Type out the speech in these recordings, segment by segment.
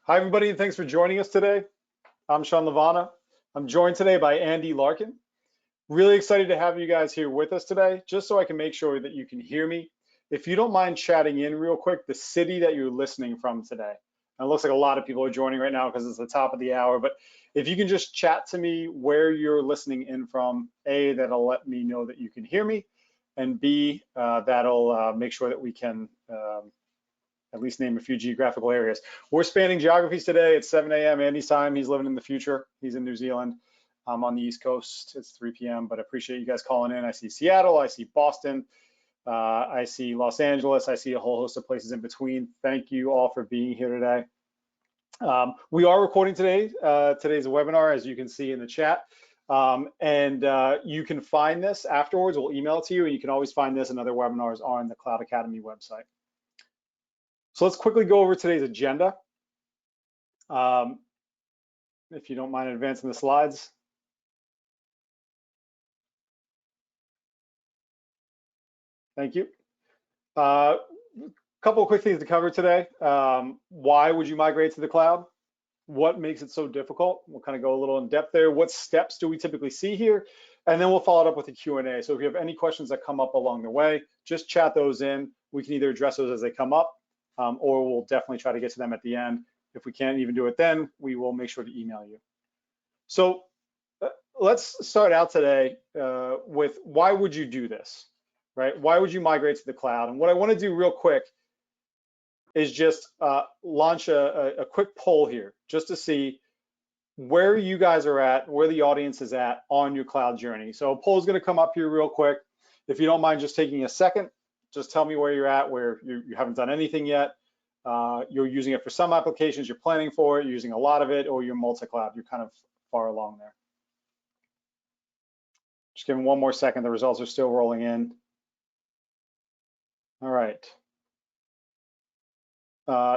Hi, everybody, and thanks for joining us today. I'm Shawn LaVana. I'm joined today by Andy Larkin. Really excited to have you guys here with us today, just so I can make sure that you can hear me. If you don't mind chatting in real quick, the city that you're listening from today. And it looks like a lot of people are joining right now because it's the top of the hour, but if you can just chat to me where you're listening in from, A, that'll let me know that you can hear me, and B, that'll make sure that we can at least name a few geographical areas. We're spanning geographies today. It's 7 a.m. Andy's time. He's living in the future. He's in New Zealand. I'm on the East Coast. It's 3 p.m., but I appreciate you guys calling in. I see Seattle. I see Boston. I see Los Angeles. I see a whole host of places in between. Thank you all for being here today. We are recording today's webinar, as you can see in the chat. You can find this afterwards. We'll email it to you, and you can always find this and other webinars on the Cloud Academy website. So let's quickly go over today's agenda. If you don't mind advancing the slides. Thank you. Couple of quick things to cover today. Why would you migrate to the cloud? What makes it so difficult? We'll kind of go a little in depth there. What steps do we typically see here? And then we'll follow it up with a Q&A. So if you have any questions that come up along the way, just chat those in. We can either address those as they come up, or we'll definitely try to get to them at the end. If we can't even do it then, we will make sure to email you. So let's start out today with why would you do this, right? Why would you migrate to the cloud? And what I want to do real quick is just launch a quick poll here just to see where you guys are at, where the audience is at on your cloud journey. So a poll is going to come up here real quick. If you don't mind just taking a second, just tell me where you're at, where you haven't done anything yet. You're using it for some applications, you're planning for it, you're using a lot of it, or you're multi-cloud, you're kind of far along there. Just give me one more second, the results are still rolling in. All right.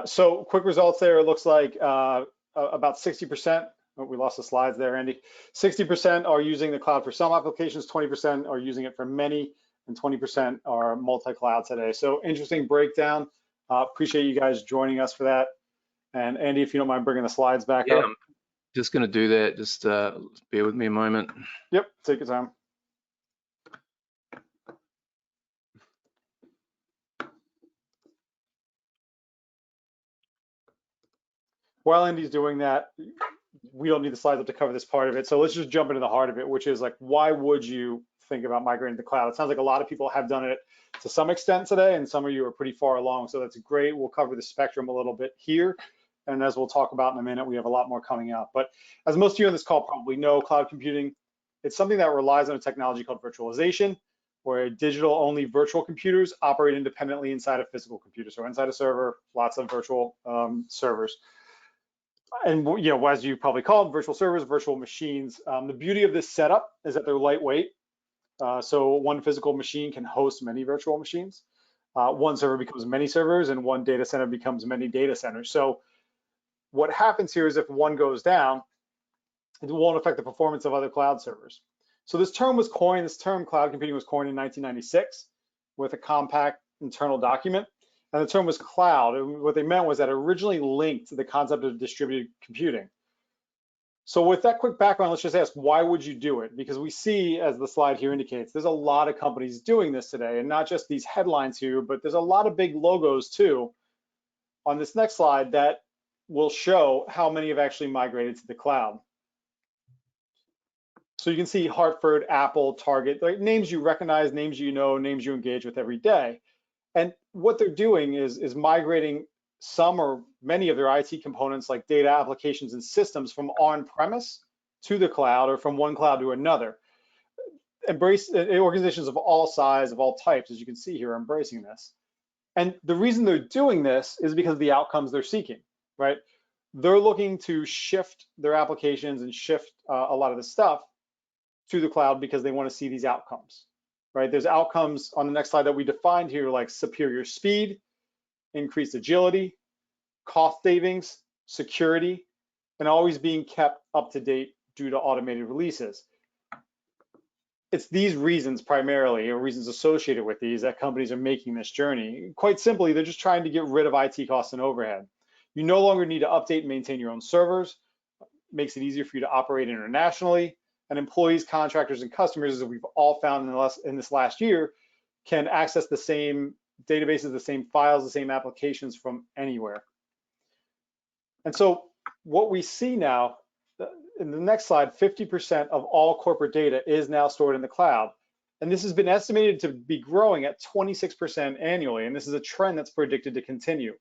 So quick results there, it looks like about 60%, oh, we lost the slides there, Andy. 60% are using the cloud for some applications, 20% are using it for many, and 20% are multi-cloud today. So interesting breakdown. Appreciate you guys joining us for that. And Andy, if you don't mind bringing the slides back up. I'm just going to do that. Just bear with me a moment. Yep, take your time. While Andy's doing that, we don't need the slides up to cover this part of it. So let's just jump into the heart of it, which is like, why would you think about migrating to the cloud? It sounds like a lot of people have done it to some extent today, and some of you are pretty far along. So that's great. We'll cover the spectrum a little bit here. And as we'll talk about in a minute, we have a lot more coming out. But as most of you on this call probably know, cloud computing, it's something that relies on a technology called virtualization, where digital-only virtual computers operate independently inside of physical computers. So inside a server, lots of virtual servers. And you know, as you probably call them, virtual servers, virtual machines. The beauty of this setup is that they're lightweight. So one physical machine can host many virtual machines. One server becomes many servers, and one data center becomes many data centers. So what happens here is if one goes down, it won't affect the performance of other cloud servers. So this term cloud computing was coined in 1996 with a compact internal document. And the term was cloud. And what they meant was that it originally linked to the concept of distributed computing. So with that quick background, let's just ask, why would you do it? Because we see, as the slide here indicates, there's a lot of companies doing this today, and not just these headlines here, but there's a lot of big logos too on this next slide that will show how many have actually migrated to the cloud. So you can see Hartford, Apple, Target, like names you recognize, names you know, names you engage with every day. And what they're doing is migrating some or many of their IT components like data, applications, and systems from on-premise to the cloud or from one cloud to another. Organizations of all size, of all types, as you can see here, are embracing this. And the reason they're doing this is because of the outcomes they're seeking, right? They're looking to shift their applications and shift a lot of the stuff to the cloud because they want to see these outcomes. Right, there's outcomes on the next slide that we defined here, like superior speed, increased agility, cost savings, security, and always being kept up to date due to automated releases. It's these reasons primarily, or reasons associated with these, that companies are making this journey. Quite simply, they're just trying to get rid of IT costs and overhead. You no longer need to update and maintain your own servers. Makes it easier for you to operate internationally. And employees, contractors, and customers, as we've all found in this last year, can access the same databases, the same files, the same applications from anywhere. And so what we see now, in the next slide, 50% of all corporate data is now stored in the cloud. And this has been estimated to be growing at 26% annually. And this is a trend that's predicted to continue.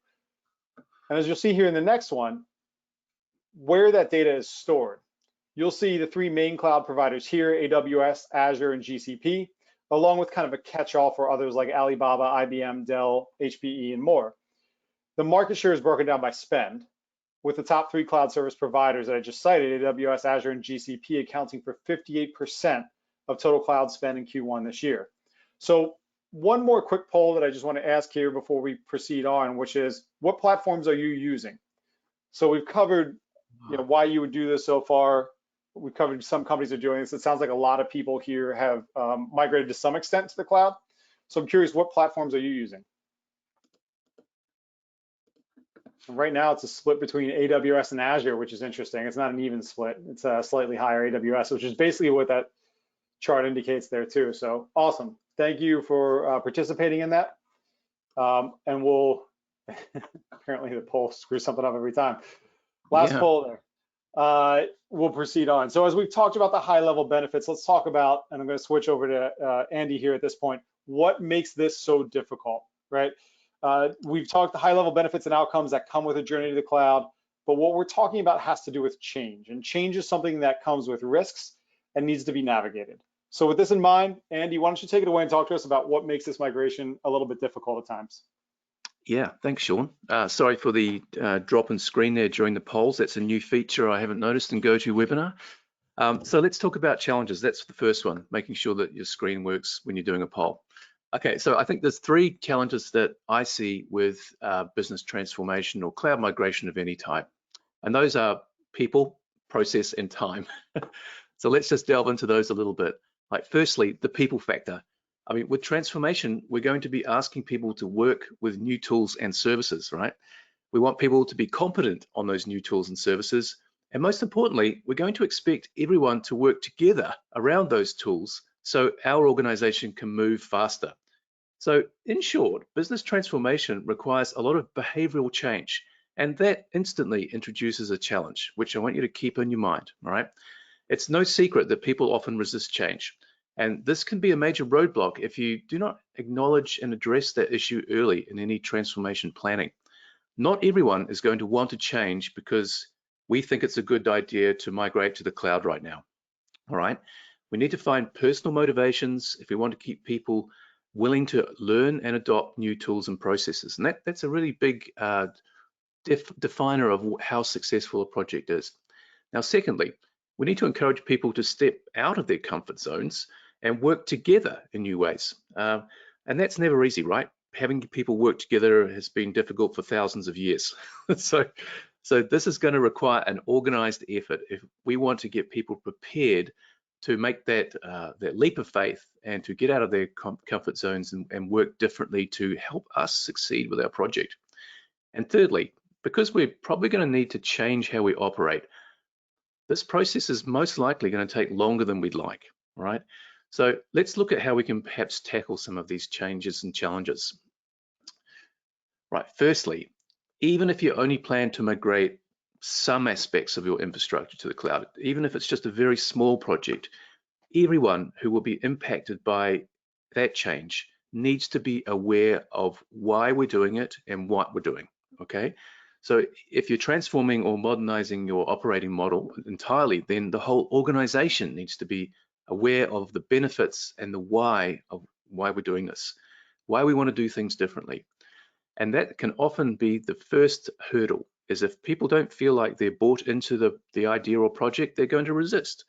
And as you'll see here in the next one, where that data is stored, you'll see the three main cloud providers here, AWS, Azure, and GCP, along with kind of a catch-all for others like Alibaba, IBM, Dell, HPE, and more. The market share is broken down by spend, with the top three cloud service providers that I just cited, AWS, Azure, and GCP, accounting for 58% of total cloud spend in Q1 this year. So one more quick poll that I just want to ask here before we proceed on, which is, what platforms are you using? So we've covered why you would do this so far. We've covered some companies are doing this. It sounds like a lot of people here have migrated to some extent to the cloud. So I'm curious, what platforms are you using? Right now, it's a split between AWS and Azure, which is interesting. It's not an even split. It's a slightly higher AWS, which is basically what that chart indicates there too. So awesome. Thank you for participating in that. And we'll, apparently the poll screws something up every time. Last poll there. We'll proceed on. So as we've talked about the high-level benefits, let's talk about, and I'm going to switch over to Andy here at this point, what makes this so difficult, right? We've talked the high-level benefits and outcomes that come with a journey to the cloud, but what we're talking about has to do with change, and change is something that comes with risks and needs to be navigated. So with this in mind, Andy, why don't you take it away and talk to us about what makes this migration a little bit difficult at times? Yeah, thanks, Shawn. Sorry for the drop in screen there during the polls. That's a new feature I haven't noticed in GoToWebinar. So let's talk about challenges. That's the first one, making sure that your screen works when you're doing a poll. Okay, so I think there's three challenges that I see with business transformation or cloud migration of any type. And those are people, process, and time. So let's just delve into those a little bit. Like firstly, the people factor. I mean, with transformation, we're going to be asking people to work with new tools and services, right? We want people to be competent on those new tools and services. And most importantly, we're going to expect everyone to work together around those tools so our organization can move faster. So in short, business transformation requires a lot of behavioral change, and that instantly introduces a challenge, which I want you to keep in your mind, all right? It's no secret that people often resist change. And this can be a major roadblock if you do not acknowledge and address that issue early in any transformation planning. Not everyone is going to want to change because we think it's a good idea to migrate to the cloud right now. All right. We need to find personal motivations if we want to keep people willing to learn and adopt new tools and processes. And that's a really big definer of how successful a project is. Now, secondly, we need to encourage people to step out of their comfort zones and work together in new ways. And that's never easy, right? Having people work together has been difficult for thousands of years. So this is going to require an organized effort if we want to get people prepared to make that leap of faith and to get out of their comfort zones and work differently to help us succeed with our project. And thirdly, because we're probably going to need to change how we operate, this process is most likely going to take longer than we'd like, right? So let's look at how we can perhaps tackle some of these changes and challenges. Right, firstly, even if you only plan to migrate some aspects of your infrastructure to the cloud, even if it's just a very small project, everyone who will be impacted by that change needs to be aware of why we're doing it and what we're doing, okay? So if you're transforming or modernizing your operating model entirely, then the whole organization needs to be aware of the benefits and the why of why we're doing this, why we want to do things differently. And that can often be the first hurdle, is if people don't feel like they're bought into the idea or project, they're going to resist.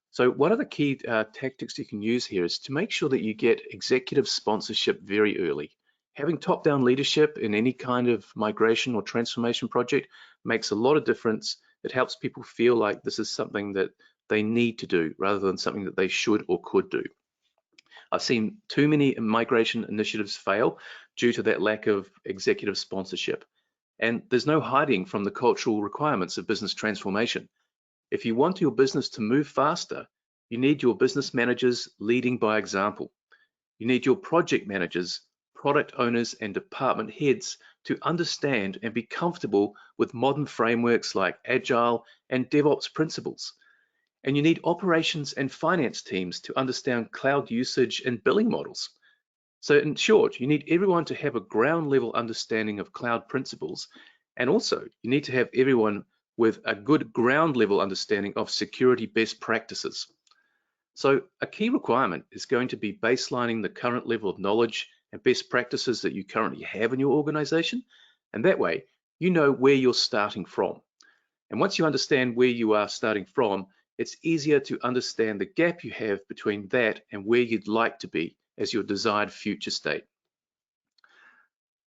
So one of the key tactics you can use here is to make sure that you get executive sponsorship very early. Having top-down leadership in any kind of migration or transformation project makes a lot of difference. It helps people feel like this is something that they need to do rather than something that they should or could do. I've seen too many migration initiatives fail due to that lack of executive sponsorship. And there's no hiding from the cultural requirements of business transformation. If you want your business to move faster, you need your business managers leading by example. You need your project managers, product owners, and department heads to understand and be comfortable with modern frameworks like Agile and DevOps principles. And you need operations and finance teams to understand cloud usage and billing models. So in short, you need everyone to have a ground level understanding of cloud principles, and also you need to have everyone with a good ground level understanding of security best practices. So a key requirement is going to be baselining the current level of knowledge and best practices that you currently have in your organization, and that way you know where you're starting from. And once you understand where you are starting from, it's easier to understand the gap you have between that and where you'd like to be as your desired future state.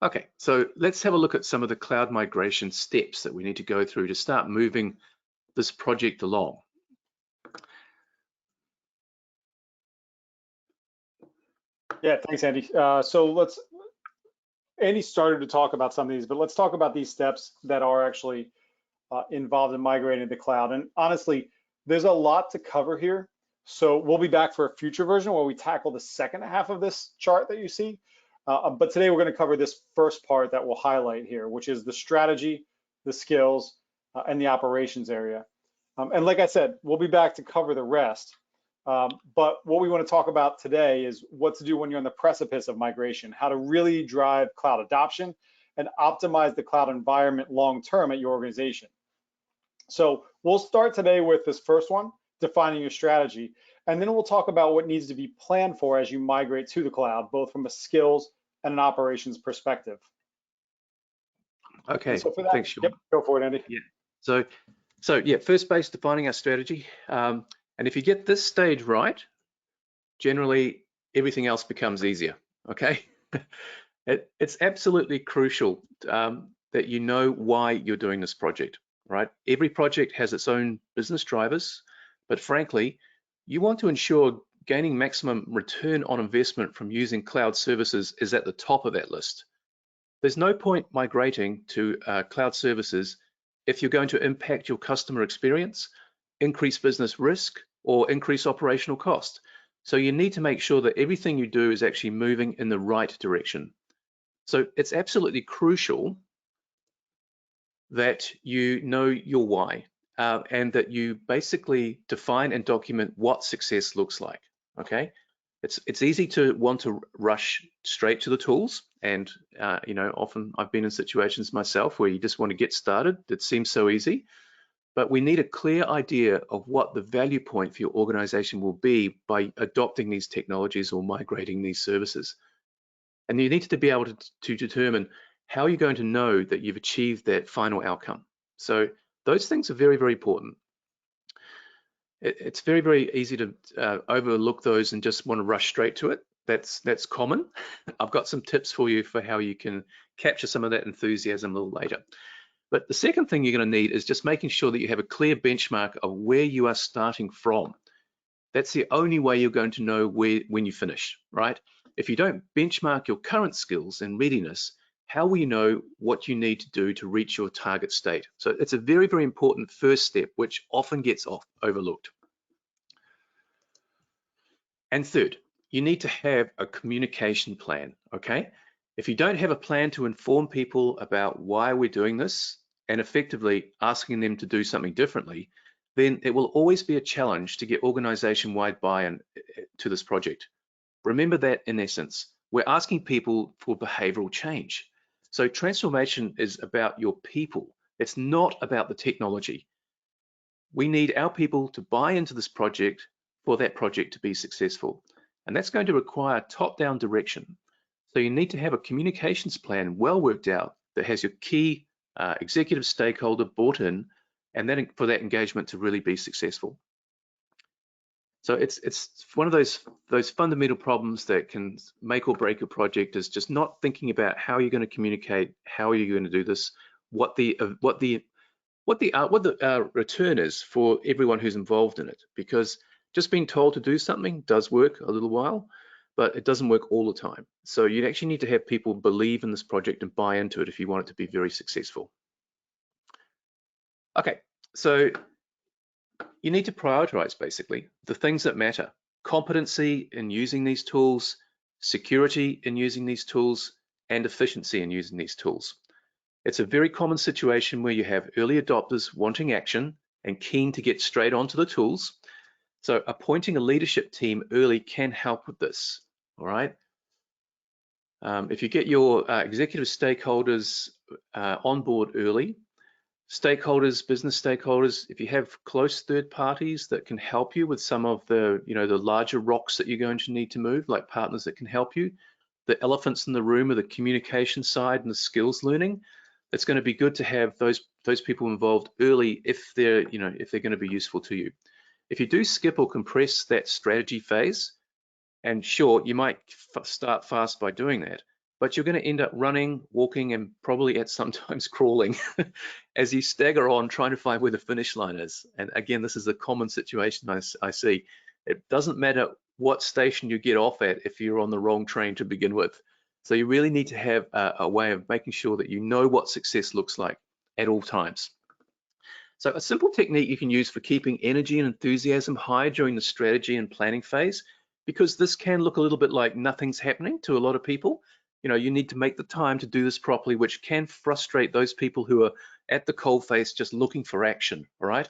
Okay, so let's have a look at some of the cloud migration steps that we need to go through to start moving this project along. Yeah, thanks, Andy. So Andy started to talk about some of these, but let's talk about these steps that are actually involved in migrating to the cloud. And honestly, there's a lot to cover here. So we'll be back for a future version where we tackle the second half of this chart that you see. But today we're going to cover this first part that we'll highlight here, which is the strategy, the skills, and the operations area. And like I said, we'll be back to cover the rest. But what we want to talk about today is what to do when you're on the precipice of migration, how to really drive cloud adoption and optimize the cloud environment long-term at your organization. So we'll start today with this first one, defining your strategy, and then we'll talk about what needs to be planned for as you migrate to the cloud, both from a skills and an operations perspective. Okay, so for that, thanks, Shawn. Yep, go for it, Andy. Yeah. So yeah, first base, defining our strategy. And if you get this stage right, generally everything else becomes easier, okay? It's absolutely crucial that you know why you're doing this project, right? Every project has its own business drivers, but frankly, you want to ensure gaining maximum return on investment from using cloud services is at the top of that list. There's no point migrating to cloud services if you're going to impact your customer experience, increase business risk, or increase operational cost. So you need to make sure that everything you do is actually moving in the right direction. So it's absolutely crucial that you know your why and that you basically define and document what success looks like, okay? It's easy to want to rush straight to the tools, and you know, often I've been in situations myself where you just want to get started. It seems so easy, but we need a clear idea of what the value point for your organization will be by adopting these technologies or migrating these services. And you need to be able to determine how you're going to know that you've achieved that final outcome. So those things are very, very important. It's very, very easy to overlook those and just want to rush straight to it. That's common. I've got some tips for you for how you can capture some of that enthusiasm a little later. But the second thing you're going to need is just making sure that you have a clear benchmark of where you are starting from. That's the only way you're going to know when you finish, right? If you don't benchmark your current skills and readiness, how will you know what you need to do to reach your target state? So it's a very, very important first step, which often gets overlooked. And third, you need to have a communication plan, okay? If you don't have a plan to inform people about why we're doing this and effectively asking them to do something differently, then it will always be a challenge to get organization-wide buy-in to this project. Remember that in essence, we're asking people for behavioral change. So transformation is about your people. It's not about the technology. We need our people to buy into this project for that project to be successful. And that's going to require top-down direction. So you need to have a communications plan well worked out that has your key executive stakeholder bought in, and then for that engagement to really be successful. So it's one of those fundamental problems that can make or break a project, is just not thinking about how you're going to communicate, how are you going to do this, what the return is for everyone who's involved in it. Because just being told to do something does work a little while, but it doesn't work all the time. So you actually need to have people believe in this project and buy into it if you want it to be very successful. Okay, so you need to prioritize basically the things that matter. Competency in using these tools, security in using these tools, and efficiency in using these tools. It's a very common situation where you have early adopters wanting action and keen to get straight onto the tools. So appointing a leadership team early can help with this, all right? If you get your executive stakeholders on board early, business stakeholders, if you have close third parties that can help you with some of the, the larger rocks that you're going to need to move, like partners that can help you, the elephants in the room are the communication side and the skills learning. It's going to be good to have those people involved early if they're, if they're going to be useful to you. If you do skip or compress that strategy phase, and sure, you might start fast by doing that, but you're going to end up running, walking, and probably at sometimes crawling as you stagger on trying to find where the finish line is. And again, this is a common situation I see. It doesn't matter what station you get off at if you're on the wrong train to begin with. So you really need to have a way of making sure that you know what success looks like at all times. So a simple technique you can use for keeping energy and enthusiasm high during the strategy and planning phase, because this can look a little bit like nothing's happening to a lot of people. You need to make the time to do this properly, which can frustrate those people who are at the coalface just looking for action, all right?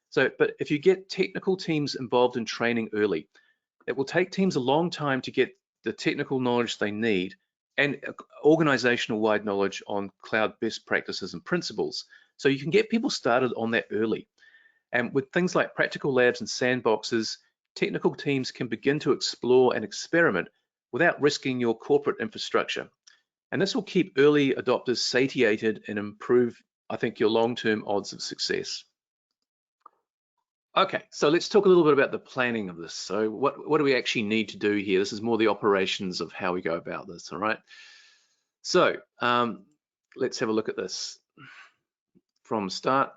So, but if you get technical teams involved in training early, it will take teams a long time to get the technical knowledge they need and organizational-wide knowledge on cloud best practices and principles. So you can get people started on that early. And with things like practical labs and sandboxes, technical teams can begin to explore and experiment without risking your corporate infrastructure. And this will keep early adopters satiated and improve, I think, your long-term odds of success. Okay, so let's talk a little bit about the planning of this. So what do we actually need to do here? This is more the operations of how we go about this, all right? So let's have a look at this from start.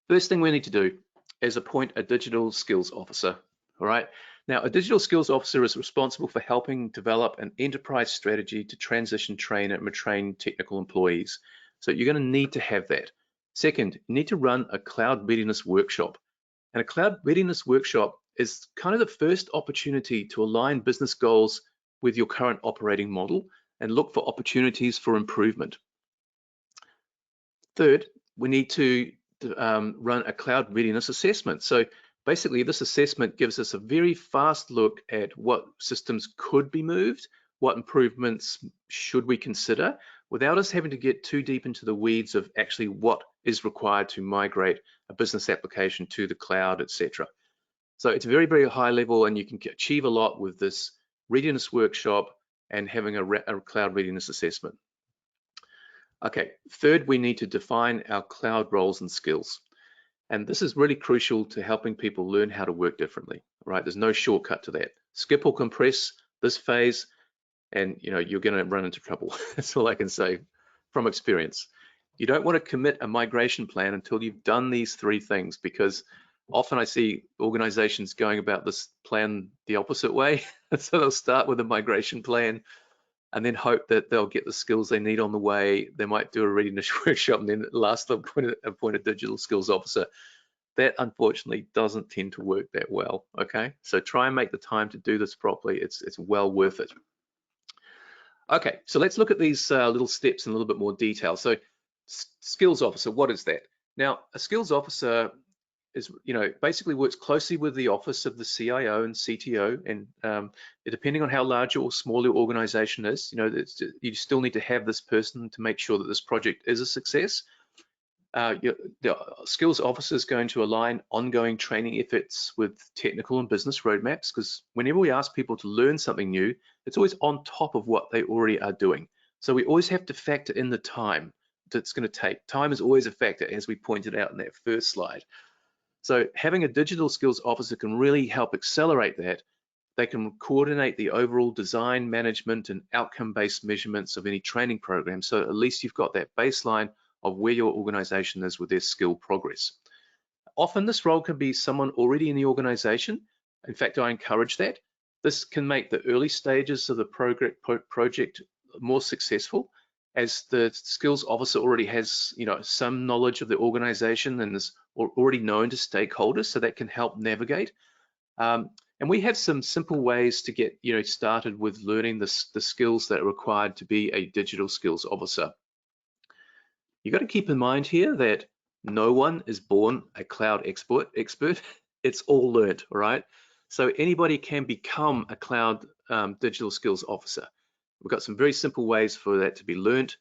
First thing we need to do is appoint a digital skills officer, all right? Now, a digital skills officer is responsible for helping develop an enterprise strategy to transition, train, and retrain technical employees. So you're going to need to have that. Second, you need to run a cloud readiness workshop. And a cloud readiness workshop is kind of the first opportunity to align business goals with your current operating model and look for opportunities for improvement. Third, we need to run a cloud readiness assessment. So basically, this assessment gives us a very fast look at what systems could be moved, what improvements should we consider, without us having to get too deep into the weeds of actually what is required to migrate a business application to the cloud, etc. So it's very, very high level, and you can achieve a lot with this readiness workshop and having a cloud readiness assessment. Okay, third, we need to define our cloud roles and skills. And this is really crucial to helping people learn how to work differently, right? There's no shortcut to that. Skip or compress this phase and you're gonna run into trouble. That's all I can say from experience. You don't want to commit a migration plan until you've done these three things, because often I see organizations going about this plan the opposite way. So they'll start with a migration plan and then hope that they'll get the skills they need on the way. They might do a readiness workshop and then last they'll appoint a digital skills officer. That unfortunately doesn't tend to work that well, okay? So try and make the time to do this properly. It's well worth it. Okay, so let's look at these little steps in a little bit more detail. So skills officer, what is that? Now, a skills officer is, basically works closely with the office of the CIO and CTO, and depending on how large or small your organization is, you still need to have this person to make sure that this project is a success. The skills officer is going to align ongoing training efforts with technical and business roadmaps, because whenever we ask people to learn something new, it's always on top of what they already are doing. So we always have to factor in the time that it's going to take. Time is always a factor, as we pointed out in that first slide. So having a digital skills officer can really help accelerate that. They can coordinate the overall design, management, and outcome-based measurements of any training program. So at least you've got that baseline of where your organization is with their skill progress. Often this role can be someone already in the organization. In fact, I encourage that. This can make the early stages of the project more successful, as the skills officer already has, some knowledge of the organization and is already known to stakeholders, so that can help navigate. And we have some simple ways to get, started with learning the skills that are required to be a digital skills officer. You got to keep in mind here that no one is born a cloud expert. It's all learned, all right? So anybody can become a cloud digital skills officer. We've got some very simple ways for that to be learned.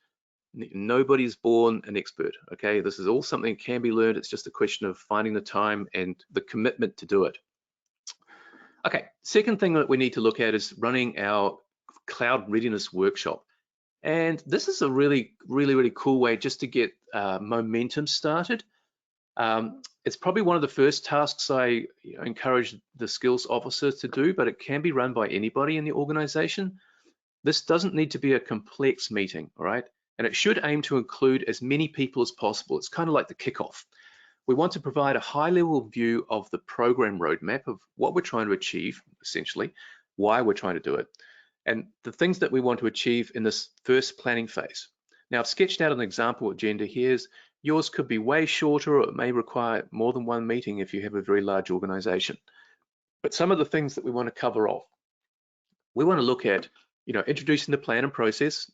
Nobody's born an expert, okay? This is all something that can be learned. It's just a question of finding the time and the commitment to do it. Okay, second thing that we need to look at is running our cloud readiness workshop. And this is a really cool way just to get momentum started. It's probably one of the first tasks I encourage the skills officer to do, but it can be run by anybody in the organization. This doesn't need to be a complex meeting, all right? And it should aim to include as many people as possible. It's kind of like the kickoff. We want to provide a high-level view of the program roadmap of what we're trying to achieve, essentially, why we're trying to do it, and the things that we want to achieve in this first planning phase. Now, I've sketched out an example agenda here. Yours could be way shorter, or it may require more than one meeting if you have a very large organization. But some of the things that we want to cover off, we want to look at, introducing the plan and process,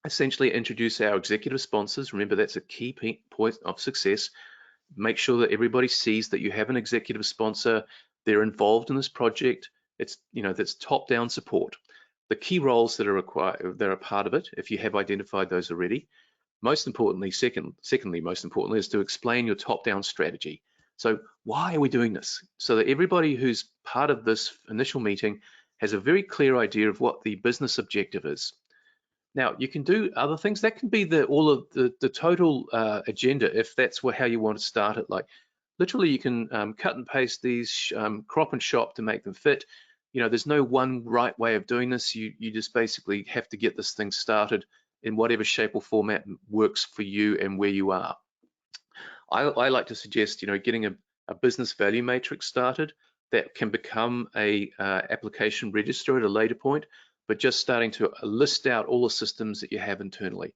essentially introduce our executive sponsors. Remember, that's a key point of success. Make sure that everybody sees that you have an executive sponsor, they're involved in this project. It's, that's top-down support. The key roles that are required, that are part of it, if you have identified those already. Most importantly, secondly, most importantly, is to explain your top-down strategy. So why are we doing this? So that everybody who's part of this initial meeting has a very clear idea of what the business objective is. Now, you can do other things. That can be all of the total agenda, if that's how you want to start it. Like, literally, you can cut and paste these, crop and shop to make them fit. There's no one right way of doing this. You just basically have to get this thing started in whatever shape or format works for you and where you are. I like to suggest, getting a business value matrix started that can become a application register at a later point, but just starting to list out all the systems that you have internally.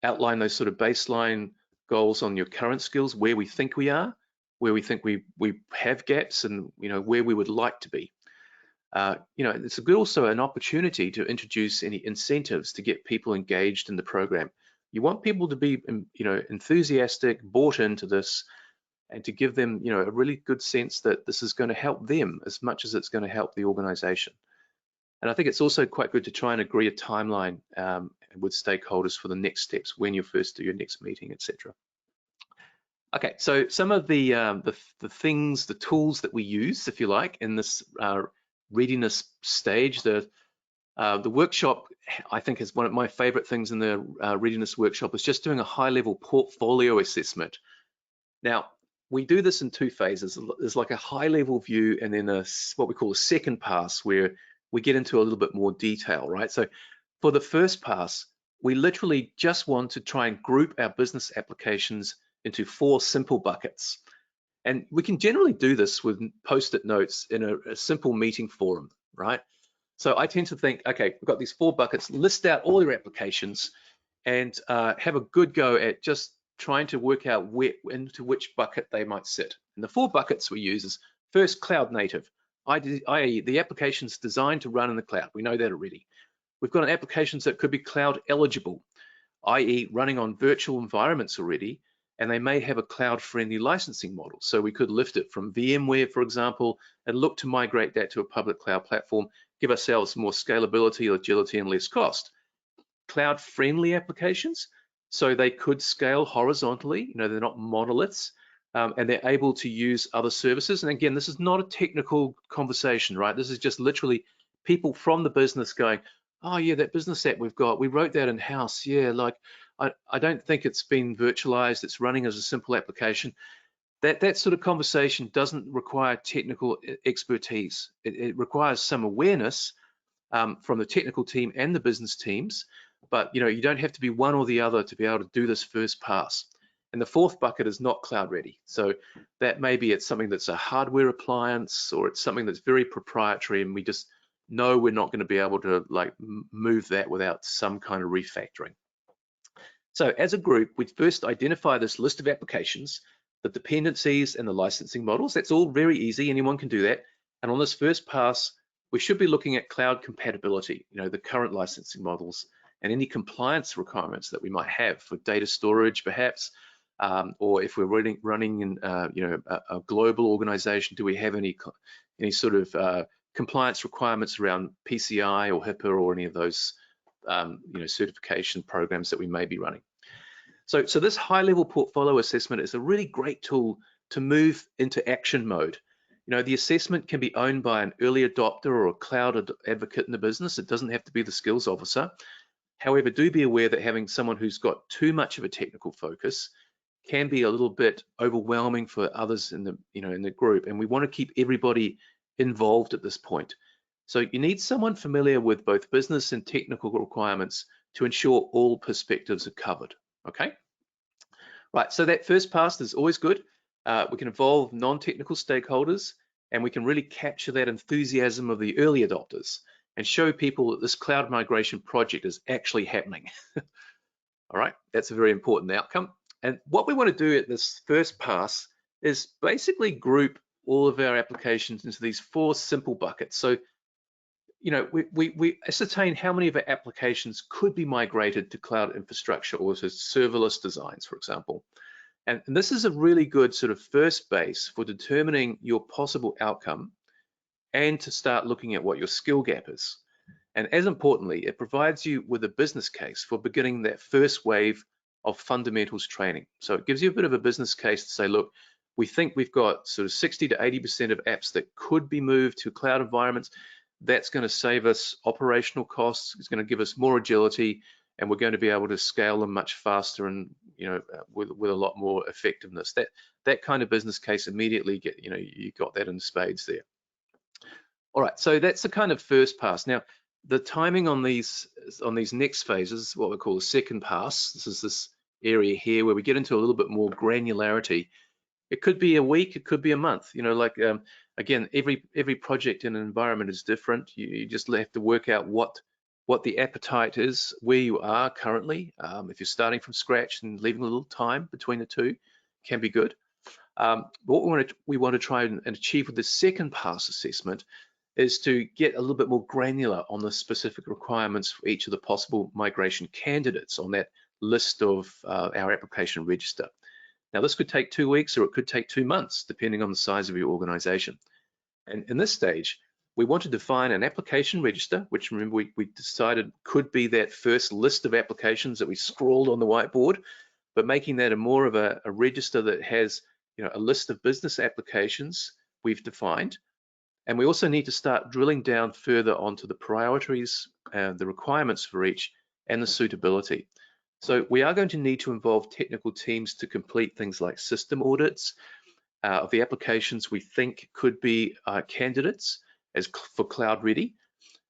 Outline those sort of baseline goals on your current skills, where we think we are, where we think we have gaps, and where we would like to be. It's also an opportunity to introduce any incentives to get people engaged in the program. You want people to be, enthusiastic, bought into this, and to give them, a really good sense that this is going to help them as much as it's going to help the organization. And I think it's also quite good to try and agree a timeline with stakeholders for the next steps, when you first do your next meeting, etc. Okay, so some of the things, the tools that we use, if you like, in this readiness stage. The workshop, I think, is one of my favorite things in the readiness workshop, is just doing a high-level portfolio assessment. Now, we do this in two phases. There's like a high-level view, and then what we call a second pass, where we get into a little bit more detail, right? So for the first pass, we literally just want to try and group our business applications into 4 simple buckets. And we can generally do this with post-it notes in a simple meeting forum, right? So I tend to think, okay, we've got these 4 buckets, list out all your applications, and have a good go at just trying to work out into which bucket they might sit. And the 4 buckets we use is, first, cloud native, i.e. the application's designed to run in the cloud. We know that already. We've got applications that could be cloud eligible, i.e. running on virtual environments already, and they may have a cloud-friendly licensing model. So we could lift it from VMware, for example, and look to migrate that to a public cloud platform, give ourselves more scalability, agility, and less cost. Cloud-friendly applications, so they could scale horizontally, they're not monoliths, and they're able to use other services. And again, this is not a technical conversation, right? This is just literally people from the business going, oh yeah, that business app we've got, we wrote that in-house. Yeah, like I don't think it's been virtualized, it's running as a simple application. That sort of conversation doesn't require technical expertise. It requires some awareness from the technical team and the business teams, but you don't have to be one or the other to be able to do this first pass. And the 4th bucket is not cloud ready. So that maybe it's something that's a hardware appliance, or it's something that's very proprietary, and we just no, we're not going to be able to like move that without some kind of refactoring. So as a group, we first identify this list of applications, the dependencies and the licensing models. That's all very easy. Anyone can do that. And on this first pass, we should be looking at cloud compatibility, the current licensing models and any compliance requirements that we might have for data storage, perhaps, or if we're running in, a global organization, do we have any sort of compliance requirements around PCI or HIPAA or any of those certification programs that we may be running. So this high-level portfolio assessment is a really great tool to move into action mode. The assessment can be owned by an early adopter or a cloud advocate in the business. It doesn't have to be the skills officer. However, do be aware that having someone who's got too much of a technical focus can be a little bit overwhelming for others in the group, and we want to keep everybody involved at this point. So you need someone familiar with both business and technical requirements to ensure all perspectives are covered, okay? Right, so that first pass is always good. We can involve non-technical stakeholders, and we can really capture that enthusiasm of the early adopters and show people that this cloud migration project is actually happening. All right, that's a very important outcome. And what we want to do at this first pass is basically group all of our applications into these 4 simple buckets. So, we ascertain how many of our applications could be migrated to cloud infrastructure or to serverless designs, for example. And this is a really good sort of first base for determining your possible outcome and to start looking at what your skill gap is. And as importantly, it provides you with a business case for beginning that first wave of fundamentals training. So it gives you a bit of a business case to say, look, we think we've got sort of 60 to 80% of apps that could be moved to cloud environments. That's going to save us operational costs. It's going to give us more agility, and we're going to be able to scale them much faster and with a lot more effectiveness. That kind of business case immediately you got that in spades there. All right, so that's the kind of first pass. Now, the timing on these next phases, what we call the second pass. This is this area here where we get into a little bit more granularity. It could be a week, it could be a month. Again, every project in an environment is different. You just have to work out what the appetite is, where you are currently. If you're starting from scratch and leaving a little time between the two, can be good. What we want to try and achieve with the second pass assessment is to get a little bit more granular on the specific requirements for each of the possible migration candidates on that list of our application register. Now, this could take 2 weeks or it could take 2 months, depending on the size of your organization. And in this stage, we want to define an application register, which remember we decided could be that first list of applications that we scrawled on the whiteboard, but making that more of a register that has a list of business applications we've defined. And we also need to start drilling down further onto the priorities, the requirements for each, and the suitability. So we are going to need to involve technical teams to complete things like system audits of the applications we think could be candidates for cloud ready.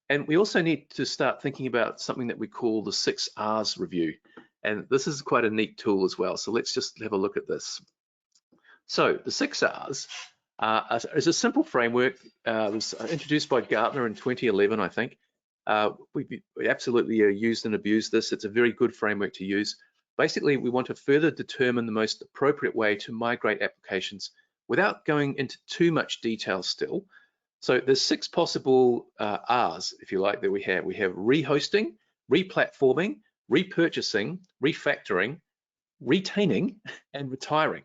And we also need to start thinking about something that we call the 6 R's review. And this is quite a neat tool as well. So let's just have a look at this. So the 6 R's is a simple framework. It was introduced by Gartner in 2011, I think. We absolutely used and abused this. It's a very good framework to use. Basically, we want to further determine the most appropriate way to migrate applications without going into too much detail still. So there's 6 possible R's, if you like, that we have. We have rehosting, replatforming, repurchasing, refactoring, retaining, and retiring.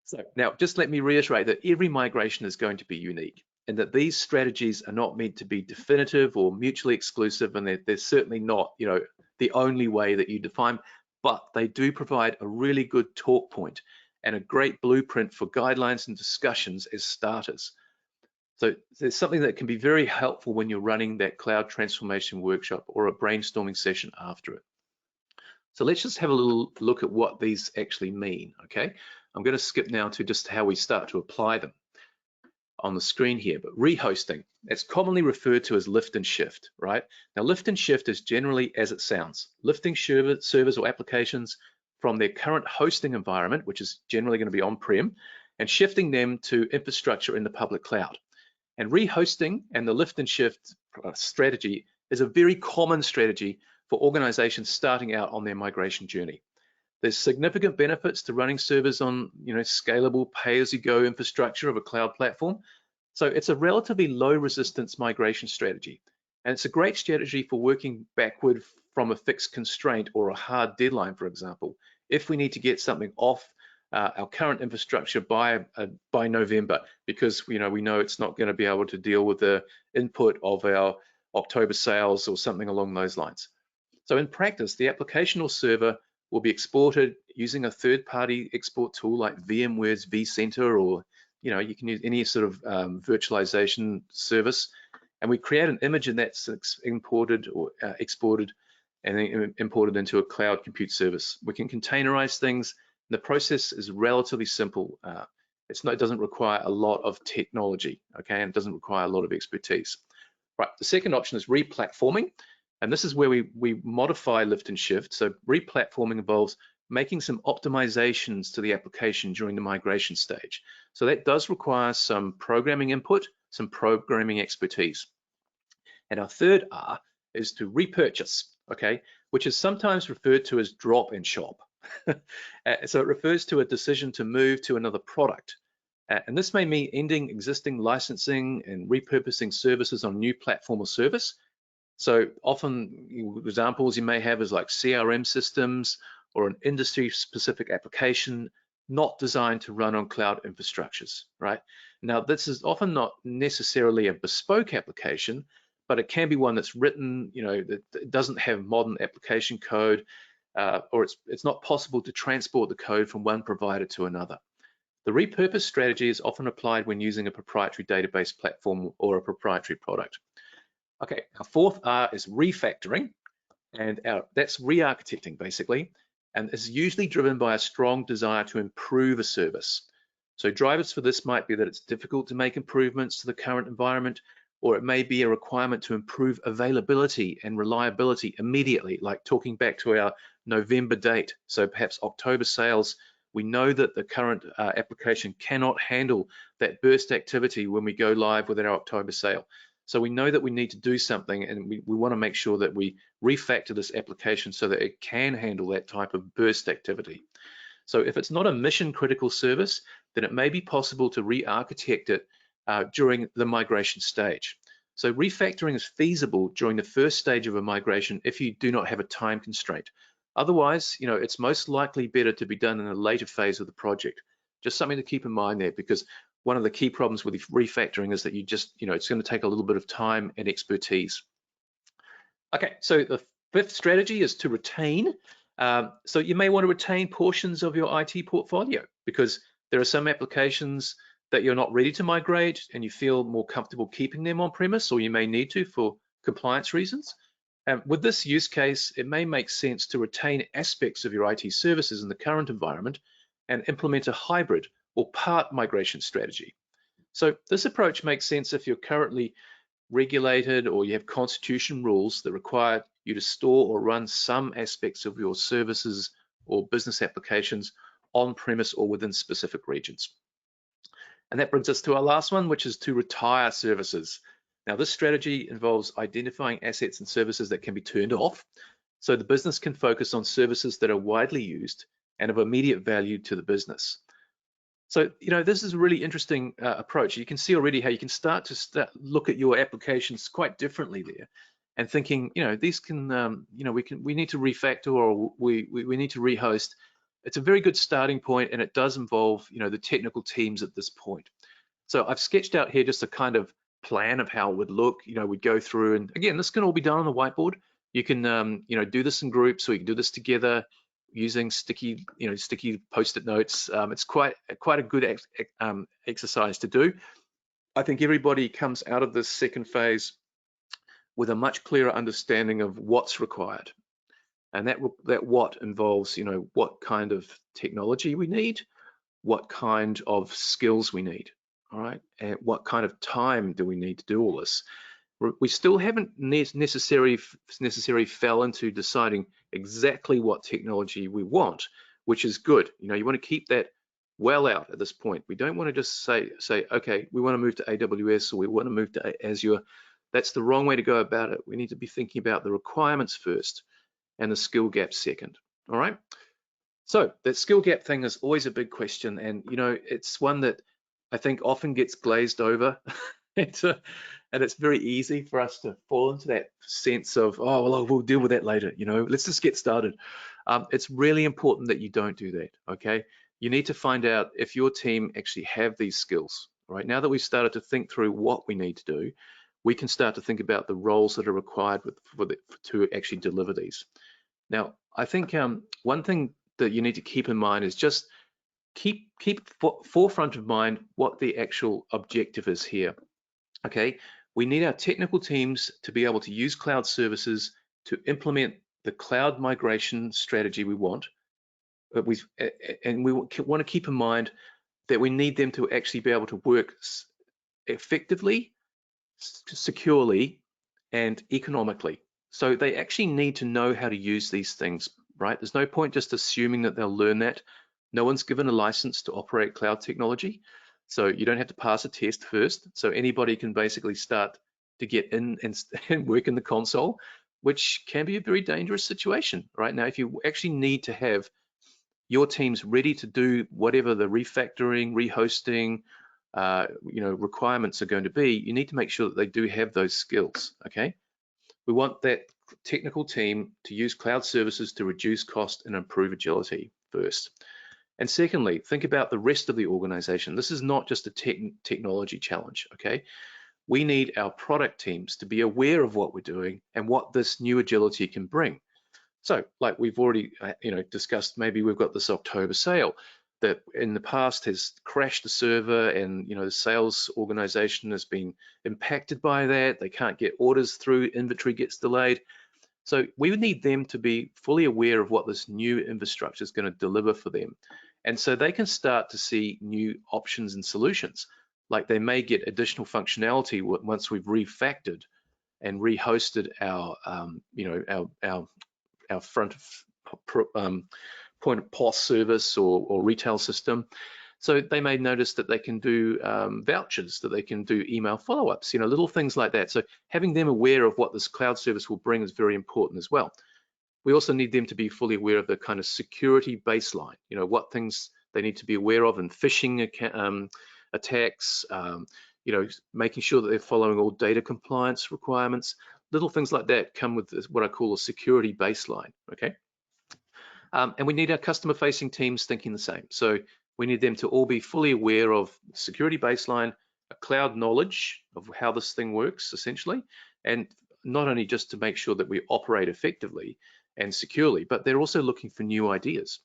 So now just let me reiterate that every migration is going to be unique, and that these strategies are not meant to be definitive or mutually exclusive, and they're certainly not, the only way that you define, but they do provide a really good talk point and a great blueprint for guidelines and discussions as starters. So there's something that can be very helpful when you're running that cloud transformation workshop or a brainstorming session after it. So let's just have a little look at what these actually mean, okay? I'm going to skip now to just how we start to apply them on the screen here. But rehosting, it's commonly referred to as lift and shift, right? Now, lift and shift is generally as it sounds, lifting servers or applications from their current hosting environment, which is generally going to be on-prem, and shifting them to infrastructure in the public cloud. And rehosting and the lift and shift strategy is a very common strategy for organizations starting out on their migration journey. There's significant benefits to running servers on scalable pay-as-you-go infrastructure of a cloud platform. So it's a relatively low resistance migration strategy. And it's a great strategy for working backward from a fixed constraint or a hard deadline, for example, if we need to get something off our current infrastructure by November, because we know it's not going to be able to deal with the input of our October sales or something along those lines. So in practice, the application or server will be exported using a third-party export tool like VMware's vCenter, or you can use any sort of virtualization service, and we create an image, and that's imported or exported and then imported into a cloud compute service. We can containerize things. The process is relatively simple. It doesn't require a lot of technology, okay, and it doesn't require a lot of expertise. Right, the second option is replatforming, and this is where we modify lift and shift. So replatforming involves making some optimizations to the application during the migration stage. So that does require some programming input, some programming expertise. And our third R is to repurchase, okay, which is sometimes referred to as drop and shop. So it refers to a decision to move to another product. And this may mean ending existing licensing and repurposing services on a new platform or service. So often examples you may have is like CRM systems or an industry-specific application not designed to run on cloud infrastructures, right? Now, this is often not necessarily a bespoke application, but it can be one that's written, that doesn't have modern application code, or it's not possible to transport the code from one provider to another. The repurpose strategy is often applied when using a proprietary database platform or a proprietary product. Okay, our fourth R is refactoring, and that's re-architecting basically, and is usually driven by a strong desire to improve a service. So drivers for this might be that it's difficult to make improvements to the current environment, or it may be a requirement to improve availability and reliability immediately, like talking back to our November date. So perhaps October sales, we know that the current application cannot handle that burst activity when we go live with our October sale. So we know that we need to do something, and we want to make sure that we refactor this application so that it can handle that type of burst activity. So if it's not a mission critical service, then it may be possible to re-architect it during the migration stage. So refactoring is feasible during the first stage of a migration if you do not have a time constraint. Otherwise, it's most likely better to be done in a later phase of the project. Just something to keep in mind there, because one of the key problems with refactoring is that it's going to take a little bit of time and expertise. Okay, so the fifth strategy is to retain. So you may want to retain portions of your IT portfolio, because there are some applications that you're not ready to migrate and you feel more comfortable keeping them on premise, or you may need to for compliance reasons. With this use case, it may make sense to retain aspects of your IT services in the current environment and implement a hybrid or part migration strategy. So this approach makes sense if you're currently regulated or you have constitution rules that require you to store or run some aspects of your services or business applications on premise or within specific regions. And that brings us to our last one, which is to retire services. Now, this strategy involves identifying assets and services that can be turned off, so the business can focus on services that are widely used and of immediate value to the business. So, this is a really interesting approach. You can see already how you can start to look at your applications quite differently there, and thinking, these can, we need to refactor, or we need to rehost. It's a very good starting point, and it does involve, the technical teams at this point. So I've sketched out here just a kind of plan of how it would look. We'd go through, and again, this can all be done on the whiteboard. You can, do this in groups, or you can do this together using sticky post-it notes. It's quite a good exercise to do. I think everybody comes out of this second phase with a much clearer understanding of what's required, and that what involves, what kind of technology we need, what kind of skills we need, all right, and what kind of time do we need to do all this. We still haven't necessarily fell into deciding exactly what technology we want, which is good. You want to keep that well out at this point. We don't want to just say, okay, we want to move to AWS or we want to move to Azure. That's the wrong way to go about it. We need to be thinking about the requirements first and the skill gap second. All right. So that skill gap thing is always a big question, and it's one that I think often gets glazed over. And it's very easy for us to fall into that sense of, oh, well, we'll deal with that later. Let's just get started. It's really important that you don't do that. Okay, you need to find out if your team actually have these skills. Right now that we've started to think through what we need to do, we can start to think about the roles that are required to actually deliver these. Now, I think one thing that you need to keep in mind is just keep forefront of mind what the actual objective is here. Okay, we need our technical teams to be able to use cloud services to implement the cloud migration strategy we want. And we want to keep in mind that we need them to actually be able to work effectively, securely, and economically. So they actually need to know how to use these things, right? There's no point just assuming that they'll learn that. No one's given a license to operate cloud technology, so you don't have to pass a test first. So anybody can basically start to get in and work in the console, which can be a very dangerous situation, right? Now, if you actually need to have your teams ready to do whatever the refactoring, rehosting, requirements are going to be, you need to make sure that they do have those skills, okay? We want that technical team to use cloud services to reduce cost and improve agility first. And secondly, think about the rest of the organization. This is not just a technology challenge, okay? We need our product teams to be aware of what we're doing and what this new agility can bring. So, like we've already discussed, maybe we've got this October sale that in the past has crashed the server, and the sales organization has been impacted by that. They can't get orders through, inventory gets delayed. So we would need them to be fully aware of what this new infrastructure is going to deliver for them. And so they can start to see new options and solutions. Like they may get additional functionality once we've refactored and rehosted our front point of POS service or retail system. So they may notice that they can do vouchers, that they can do email follow-ups, little things like that. So having them aware of what this cloud service will bring is very important as well. We also need them to be fully aware of the kind of security baseline, what things they need to be aware of, and phishing attacks, making sure that they're following all data compliance requirements. Little things like that come with what I call a security baseline, okay? And we need our customer-facing teams thinking the same. So we need them to all be fully aware of security baseline, a cloud knowledge of how this thing works, essentially, and not only just to make sure that we operate effectively and securely, but they're also looking for new ideas.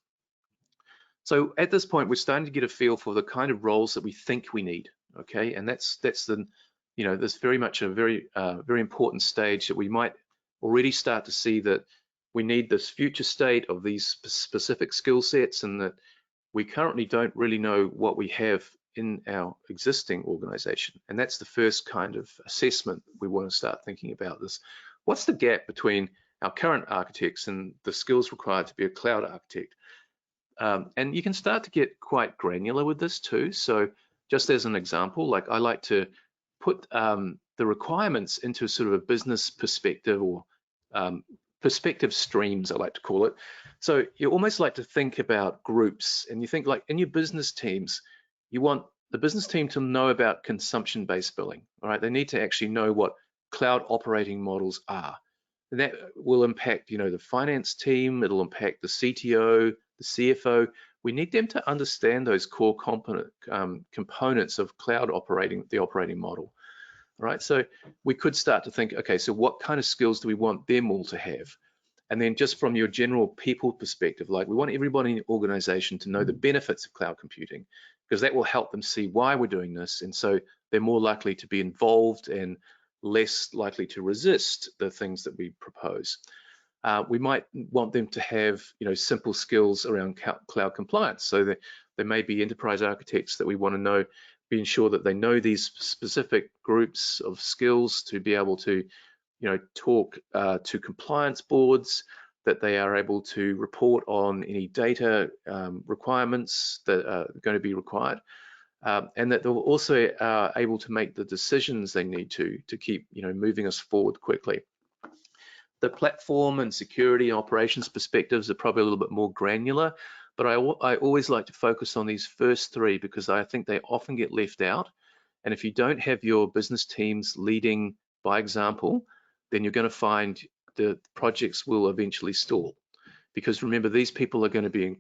So at this point, we're starting to get a feel for the kind of roles that we think we need, okay? And that's the, there's very much a very important stage that we might already start to see that we need this future state of these specific skill sets, and that we currently don't really know what we have in our existing organization. And that's the first kind of assessment we want to start thinking about this. What's the gap between our current architects and the skills required to be a cloud architect? And you can start to get quite granular with this too. So just as an example, like I like to put the requirements into sort of a business perspective, or perspective streams, I like to call it. So you almost like to think about groups, and you think like in your business teams, you want the business team to know about consumption-based billing, all right? They need to actually know what cloud operating models are. And that will impact, the finance team, it'll impact the CTO, the CFO. We need them to understand those core components of cloud the operating model. Right, so we could start to think, okay, so what kind of skills do we want them all to have? And then just from your general people perspective, like we want everybody in the organization to know the benefits of cloud computing, because that will help them see why we're doing this. And so they're more likely to be involved and less likely to resist the things that we propose. We might want them to have, simple skills around cloud compliance. So that there may be enterprise architects that we want to know, be ensure that they know these specific groups of skills to be able to, talk to compliance boards. that they are able to report on any data requirements that are going to be required, and that they're also able to make the decisions they need to keep moving us forward quickly. The platform and security and operations perspectives are probably a little bit more granular, but I always like to focus on these first three because I think they often get left out. And if you don't have your business teams leading by example, then you're going to find the projects will eventually stall. Because remember, these people are going to be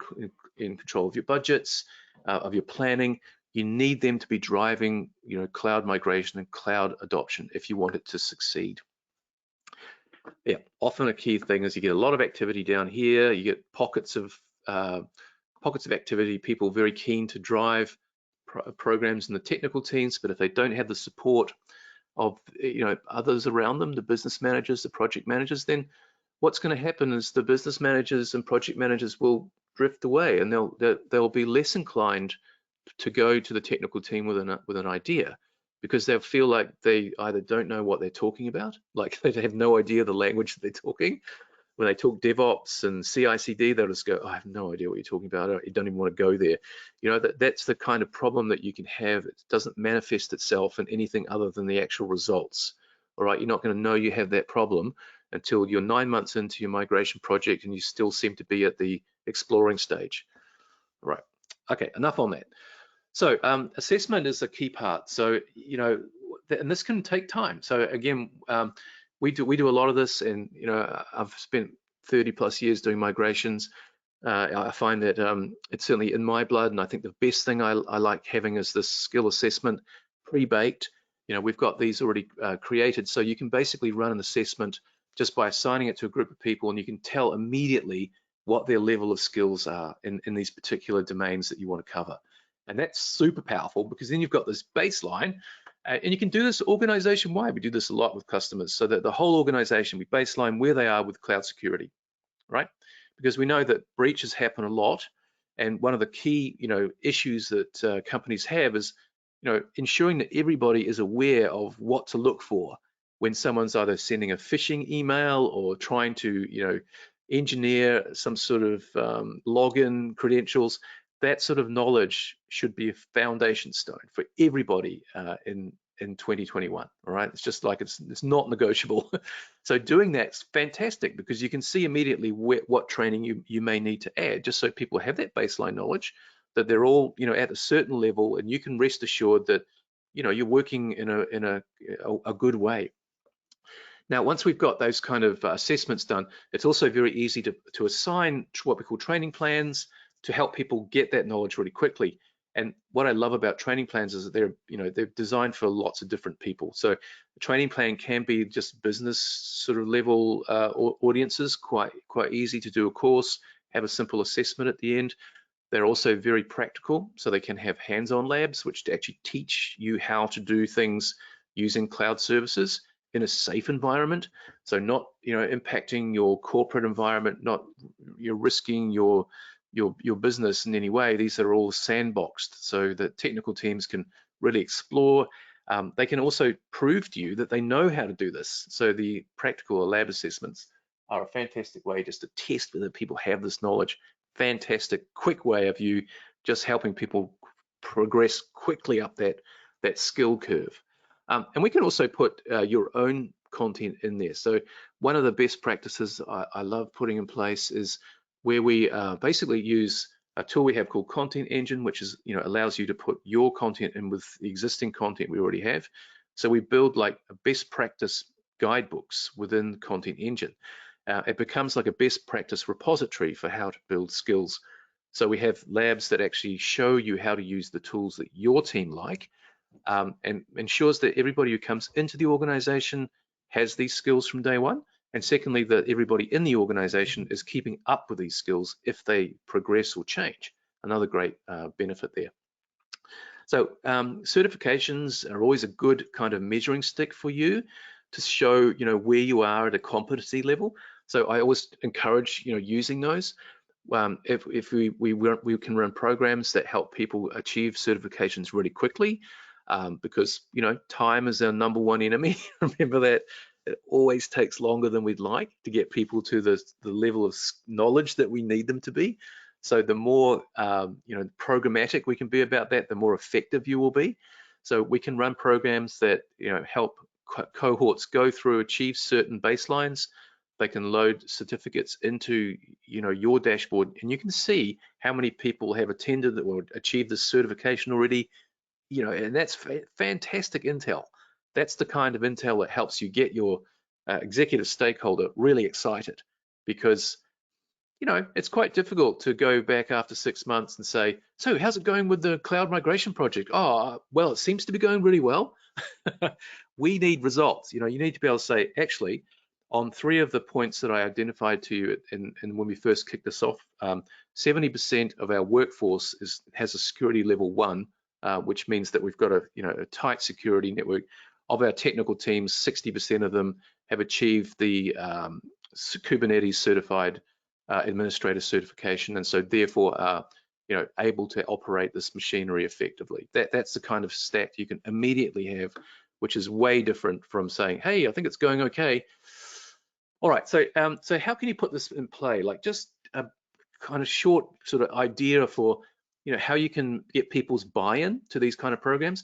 in control of your budgets, of your planning. You need them to be driving, cloud migration and cloud adoption if you want it to succeed. Yeah, often a key thing is you get a lot of activity down here. You get pockets of activity, people very keen to drive programs in the technical teams, but if they don't have the support of others around them, the business managers, the project managers, then what's going to happen is the business managers and project managers will drift away, and they'll be less inclined to go to the technical team with an idea, because they'll feel like they either don't know what they're talking about, like they have no idea the language that they're talking. When they talk DevOps and CI/CD, they'll just go, I have no idea what you're talking about. You don't even want to go there. That's the kind of problem that you can have. It doesn't manifest itself in anything other than the actual results. All right, you're not going to know you have that problem until you're 9 months into your migration project and you still seem to be at the exploring stage. All right, okay, enough on that. So assessment is a key part. So, and this can take time. So again, we do a lot of this, and I've spent 30 plus years doing migrations. I find that it's certainly in my blood, and I think the best thing I like having is this skill assessment pre-baked. We've got these already created, so you can basically run an assessment just by assigning it to a group of people, and you can tell immediately what their level of skills are in these particular domains that you want to cover. And that's super powerful, because then you've got this baseline, and you can do this organization-wide. We do this a lot with customers, so that the whole organization, we baseline where they are with cloud security, right? Because we know that breaches happen a lot, and one of the key issues that companies have is ensuring that everybody is aware of what to look for when someone's either sending a phishing email or trying to engineer some sort of login credentials. That sort of knowledge should be a foundation stone for everybody in 2021. All right, it's just like it's not negotiable. So doing that's fantastic, because you can see immediately what training you may need to add, just so people have that baseline knowledge, that they're all at a certain level, and you can rest assured that you're working in a good way. Now, once we've got those kind of assessments done, it's also very easy to assign what we call training plans to help people get that knowledge really quickly. And what I love about training plans is that they're designed for lots of different people. So a training plan can be just business sort of level audiences, quite easy to do a course, have a simple assessment at the end. They're also very practical, so they can have hands-on labs, which to actually teach you how to do things using cloud services in a safe environment. So not impacting your corporate environment, not risking your business in any way. These are all sandboxed, so that technical teams can really explore. They can also prove to you that they know how to do this. So the practical lab assessments are a fantastic way just to test whether people have this knowledge. Fantastic, quick way of you just helping people progress quickly up that skill curve. And we can also put your own content in there. So one of the best practices I love putting in place is where we basically use a tool we have called Content Engine, which is allows you to put your content in with the existing content we already have. So we build like a best practice guidebooks within Content Engine. It becomes like a best practice repository for how to build skills. So we have labs that actually show you how to use the tools that your team like, and ensures that everybody who comes into the organization has these skills from day one. And secondly, that everybody in the organization is keeping up with these skills if they progress or change. Another great benefit there. So certifications are always a good kind of measuring stick for you to show where you are at a competency level. So I always encourage using those. If we can run programs that help people achieve certifications really quickly, because time is our number one enemy. Remember that. it always takes longer than we'd like to get people to the level of knowledge that we need them to be. So the more programmatic we can be about that, the more effective you will be. So we can run programs that help cohorts go through, achieve certain baselines. They can load certificates into your dashboard, and you can see how many people have attended or achieved this certification already. And that's fantastic intel. That's the kind of intel that helps you get your executive stakeholder really excited, because it's quite difficult to go back after 6 months and say, so how's it going with the cloud migration project? Oh, well, it seems to be going really well. We need results. You need to be able to say, actually, on 3 of the points that I identified to you and when we first kicked this off, 70% of our workforce has a security level 1, which means that we've got a tight security network. Of our technical teams, 60% of them have achieved the Kubernetes certified administrator certification, and so therefore are able to operate this machinery effectively. That's the kind of stat you can immediately have, which is way different from saying, hey, I think it's going okay. All right, so how can you put this in play? Like, just a kind of short sort of idea for how you can get people's buy-in to these kind of programs.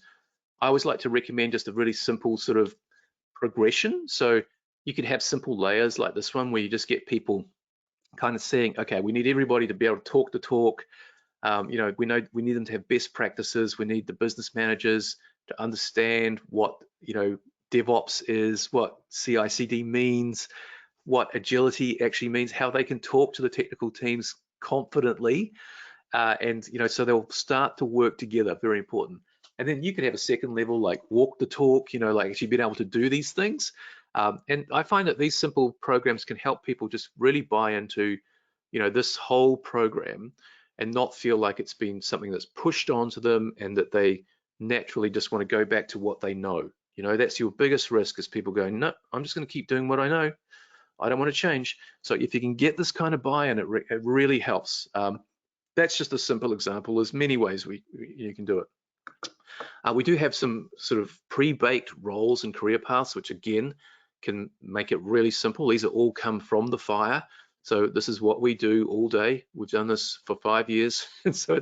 I always like to recommend just a really simple sort of progression. So you could have simple layers like this one, where you just get people kind of saying, okay, we need everybody to be able to talk the talk. We need them to have best practices. We need the business managers to understand what DevOps is, what CI/CD means, what agility actually means, how they can talk to the technical teams confidently, and so they'll start to work together. Very important. And then you could have a second level, like walk the talk, like actually being able to do these things. And I find that these simple programs can help people just really buy into, this whole program, and not feel like it's been something that's pushed onto them and that they naturally just want to go back to what they know. That's your biggest risk, is people going, no, I'm just going to keep doing what I know. I don't want to change. So if you can get this kind of buy-in, it really helps. That's just a simple example. There's many ways you can do it. We do have some sort of pre-baked roles and career paths, which again can make it really simple. These are all come from the fire. So this is what we do all day. We've done this for 5 years. And so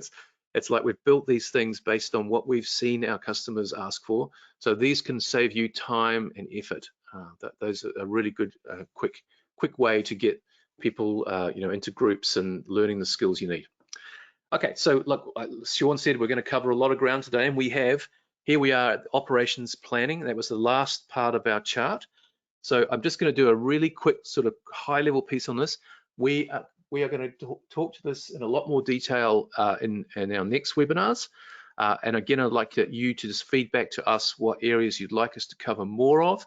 it's like we've built these things based on what we've seen our customers ask for. So these can save you time and effort. Those are a really good, quick way to get people into groups and learning the skills you need. Okay, so look, Shawn said we're going to cover a lot of ground today, and we have. Here we are at operations planning. That was the last part of our chart. So I'm just going to do a really quick sort of high-level piece on this. We are going to talk to this in a lot more detail in our next webinars. And again, I'd like you to just feedback to us what areas you'd like us to cover more of.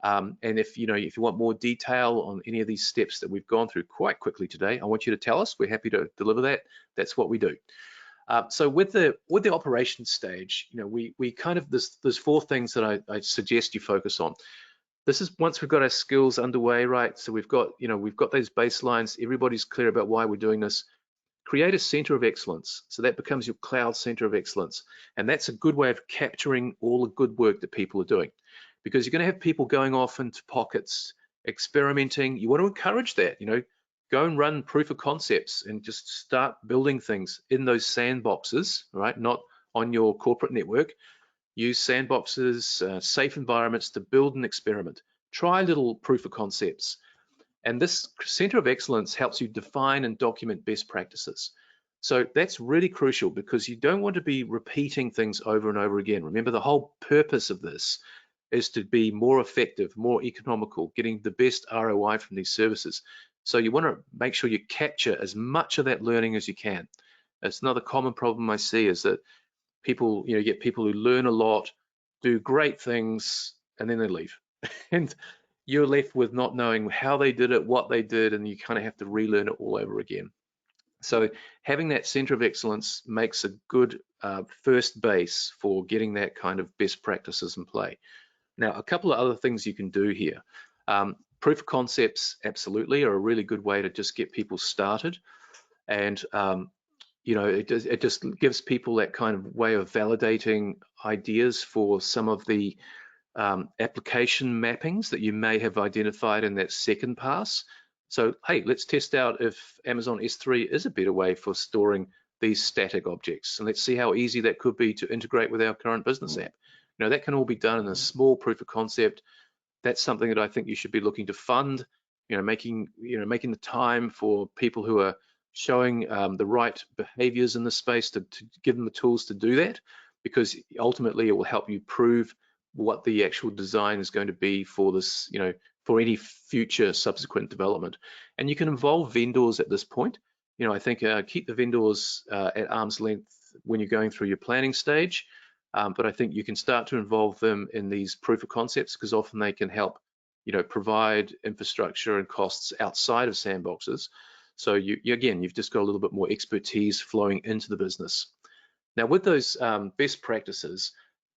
And if you want more detail on any of these steps that we've gone through quite quickly today, I want you to tell us. We're happy to deliver that. That's what we do. So with the operations stage, we kind of there's 4 things that I suggest you focus on. This is once we've got our skills underway, right? So we've got those baselines. Everybody's clear about why we're doing this. Create a center of excellence. So that becomes your cloud center of excellence, and that's a good way of capturing all the good work that people are doing. Because you're going to have people going off into pockets, experimenting. You want to encourage that, go and run proof of concepts and just start building things in those sandboxes, right? Not on your corporate network. Use sandboxes, safe environments to build and experiment. Try little proof of concepts. And this center of excellence helps you define and document best practices. So that's really crucial, because you don't want to be repeating things over and over again. Remember, the whole purpose of this is to be more effective, more economical, getting the best ROI from these services. So you want to make sure you capture as much of that learning as you can. It's another common problem I see, is that people, you get people who learn a lot, do great things, and then they leave. And you're left with not knowing how they did it, what they did, and you kind of have to relearn it all over again. So having that center of excellence makes a good first base for getting that kind of best practices in play. Now, a couple of other things you can do here. Proof of concepts absolutely are a really good way to just get people started. And it just gives people that kind of way of validating ideas for some of the application mappings that you may have identified in that second pass. So, hey, let's test out if Amazon S3 is a better way for storing these static objects. And let's see how easy that could be to integrate with our current business app. That can all be done in a small proof of concept. That's something that I think you should be looking to fund, making the time for people who are showing the right behaviors in this space to give them the tools to do that, because ultimately it will help you prove what the actual design is going to be for this, for any future subsequent development. And you can involve vendors at this point. I think keep the vendors at arm's length when you're going through your planning stage, but I think you can start to involve them in these proof of concepts, because often they can help, provide infrastructure and costs outside of sandboxes. So you've just got a little bit more expertise flowing into the business. Now, with those best practices,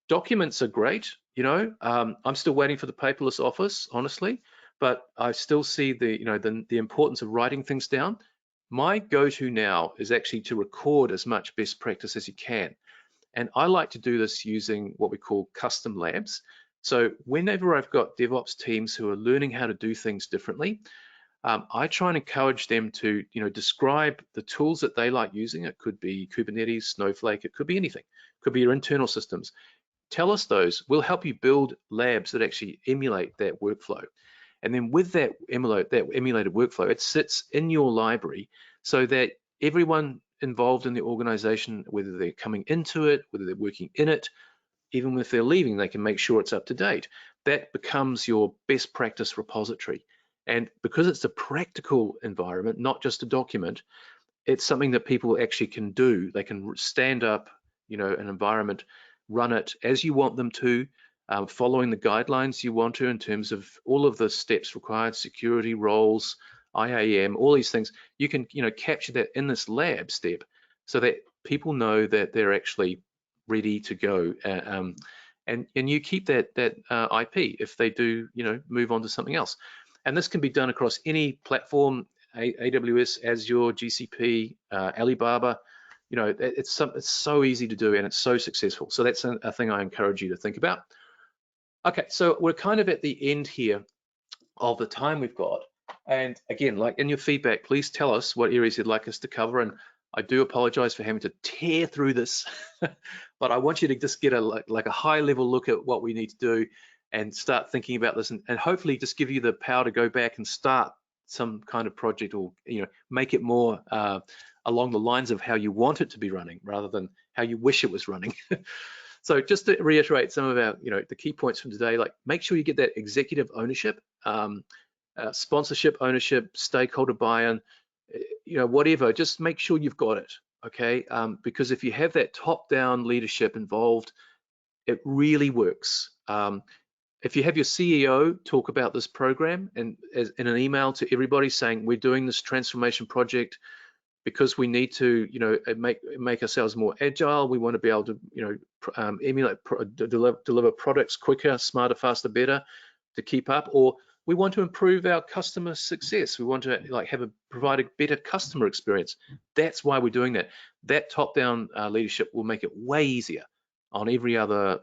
documents are great. I'm still waiting for the paperless office, honestly, but I still see the importance of writing things down. My go-to now is actually to record as much best practice as you can. And I like to do this using what we call custom labs. So whenever I've got DevOps teams who are learning how to do things differently, I try and encourage them to, describe the tools that they like using. It could be Kubernetes, Snowflake, it could be anything. It could be your internal systems. Tell us those. We'll help you build labs that actually emulate that workflow. And then with that emulated workflow, it sits in your library so that everyone involved in the organization, whether they're coming into it, whether they're working in it, even if they're leaving, they can make sure it's up to date. That becomes your best practice repository. And because it's a practical environment, not just a document, it's something that people actually can do. They can stand up, an environment, run it as you want them to, following the guidelines you want to in terms of all of the steps required, security, roles, IAM, all these things. You can, capture that in this lab step so that people know that they're actually ready to go. And you keep that IP if they do, move on to something else. And this can be done across any platform, AWS, Azure, GCP, Alibaba. It's so easy to do and it's so successful. So that's a thing I encourage you to think about. Okay, so we're kind of at the end here of the time we've got. And again, like in your feedback, please tell us what areas you'd like us to cover. And I do apologize for having to tear through this, but I want you to just get a high level look at what we need to do and start thinking about this, and hopefully just give you the power to go back and start some kind of project, or make it more along the lines of how you want it to be running rather than how you wish it was running. So just to reiterate some of our the key points from today, like make sure you get that executive ownership, sponsorship ownership, stakeholder buy-in, whatever, just make sure you've got it, okay? Because if you have that top-down leadership involved, it really works. If you have your CEO talk about this program and in an email to everybody saying we're doing this transformation project because we need to, make ourselves more agile. We want to be able to, emulate, deliver products quicker, smarter, faster, better to keep up, or we want to improve our customer success. We want to provide a better customer experience. That's why we're doing that. That top-down leadership will make it way easier on every other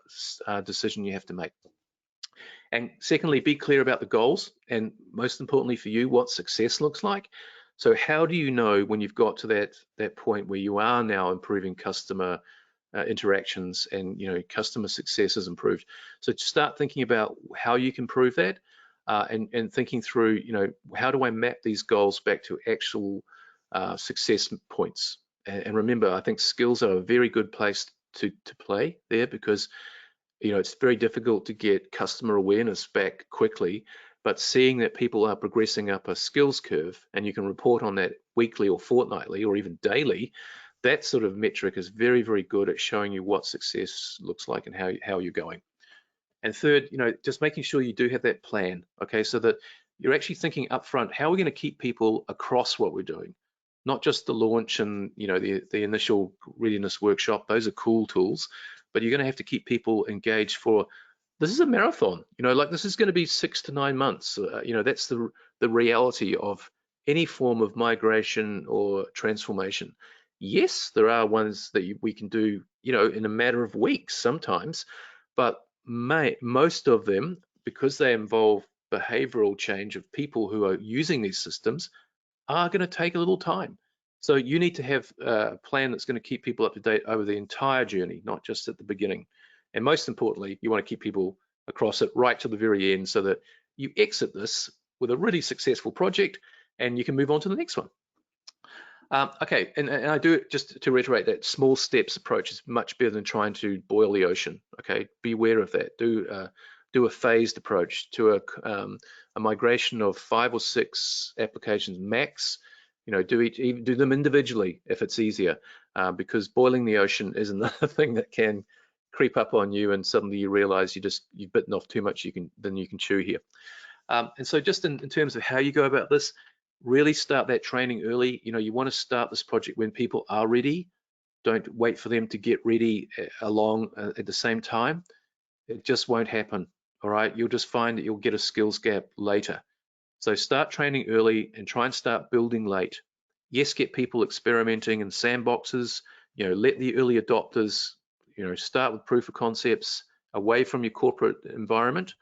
decision you have to make. And secondly, be clear about the goals, and most importantly for you, what success looks like. So how do you know when you've got to that point where you are now improving customer interactions and customer success is improved? So start thinking about how you can prove that, and thinking through how do I map these goals back to actual success points. And remember, I think skills are a very good place to play there, because it's very difficult to get customer awareness back quickly, but seeing that people are progressing up a skills curve and you can report on that weekly or fortnightly or even daily, that sort of metric is very, very good at showing you what success looks like and how you're going. And third, just making sure you do have that plan, okay, so that you're actually thinking upfront, how are we going to keep people across what we're doing? Not just the launch and the initial readiness workshop. Those are cool tools, but you're going to have to keep people engaged for, this is a marathon, this is going to be 6 to 9 months. That's the reality of any form of migration or transformation. Yes, there are ones that we can do, in a matter of weeks sometimes, but most of them, because they involve behavioral change of people who are using these systems, are going to take a little time. So you need to have a plan that's going to keep people up to date over the entire journey, not just at the beginning. And most importantly, you want to keep people across it right to the very end so that you exit this with a really successful project and you can move on to the next one. Okay, and I do it just to reiterate that small steps approach is much better than trying to boil the ocean. Okay, be aware of that. Do a phased approach to a migration of 5 or 6 applications max. You know, do them individually if it's easier, because boiling the ocean is another thing that can creep up on you, and suddenly you realize you've bitten off too much than you can chew here. And so just in terms of how you go about this, really start that training early. You know, you want to start this project when people are ready. Don't wait for them to get ready along at the same time. It just won't happen. All right, you'll just find that you'll get a skills gap later. So start training early and try and start building late. Yes, get people experimenting in sandboxes. You know, let the early adopters, you know, start with proof of concepts away from your corporate environment.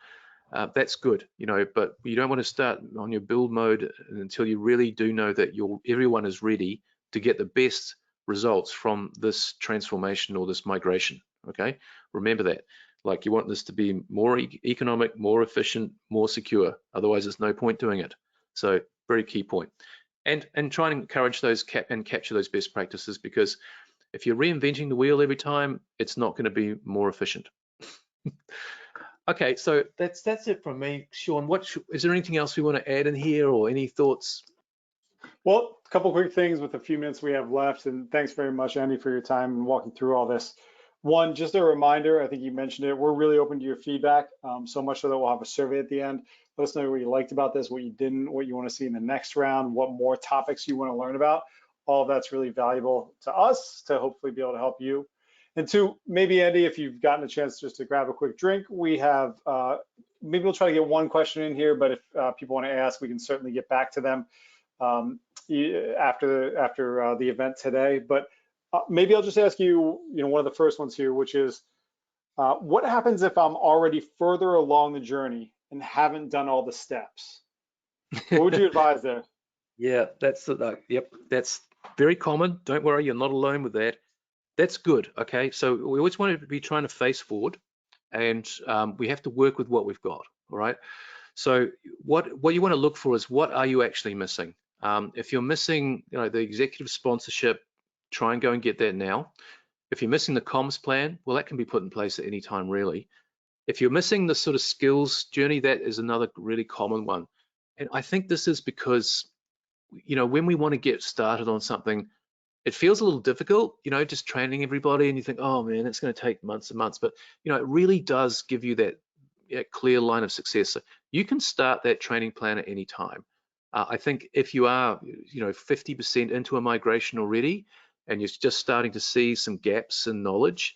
That's good, you know, but you don't want to start on your build mode until you really do know that everyone is ready to get the best results from this transformation or this migration. Okay, remember that. Like, you want this to be more economic, more efficient, more secure. Otherwise, there's no point doing it. So, very key point. And try and encourage those capture those best practices, because if you're reinventing the wheel every time, it's not going to be more efficient. Okay, so that's it from me. Shawn, is there anything else we want to add in here, or any thoughts? Well, a couple quick things with the few minutes we have left, and thanks very much, Andy, for your time and walking through all this. One, just a reminder, I think you mentioned it, we're really open to your feedback, so much so that we'll have a survey at the end. Let us know what you liked about this, what you didn't, what you want to see in the next round, what more topics you want to learn about. All of that's really valuable to us to hopefully be able to help you. And two, maybe, Andy, if you've gotten a chance just to grab a quick drink, we have, maybe we'll try to get one question in here, but if people want to ask, we can certainly get back to them after the event today. But maybe I'll just ask you, one of the first ones here, which is, what happens if I'm already further along the journey and haven't done all the steps? What would you advise there? Yeah, yep, that's very common. Don't worry, you're not alone with that. That's good. Okay, so we always want to be trying to face forward, and we have to work with what we've got. All right. So what you want to look for is, what are you actually missing? If you're missing, the executive sponsorship, try and go and get that now. If you're missing the comms plan, well, that can be put in place at any time, really. If you're missing the sort of skills journey, that is another really common one. And I think this is because, when we want to get started on something, it feels a little difficult, just training everybody, and you think, oh man, it's going to take months and months. But, it really does give you that clear line of success. So you can start that training plan at any time. I think if you are, 50% into a migration already, and you're just starting to see some gaps in knowledge,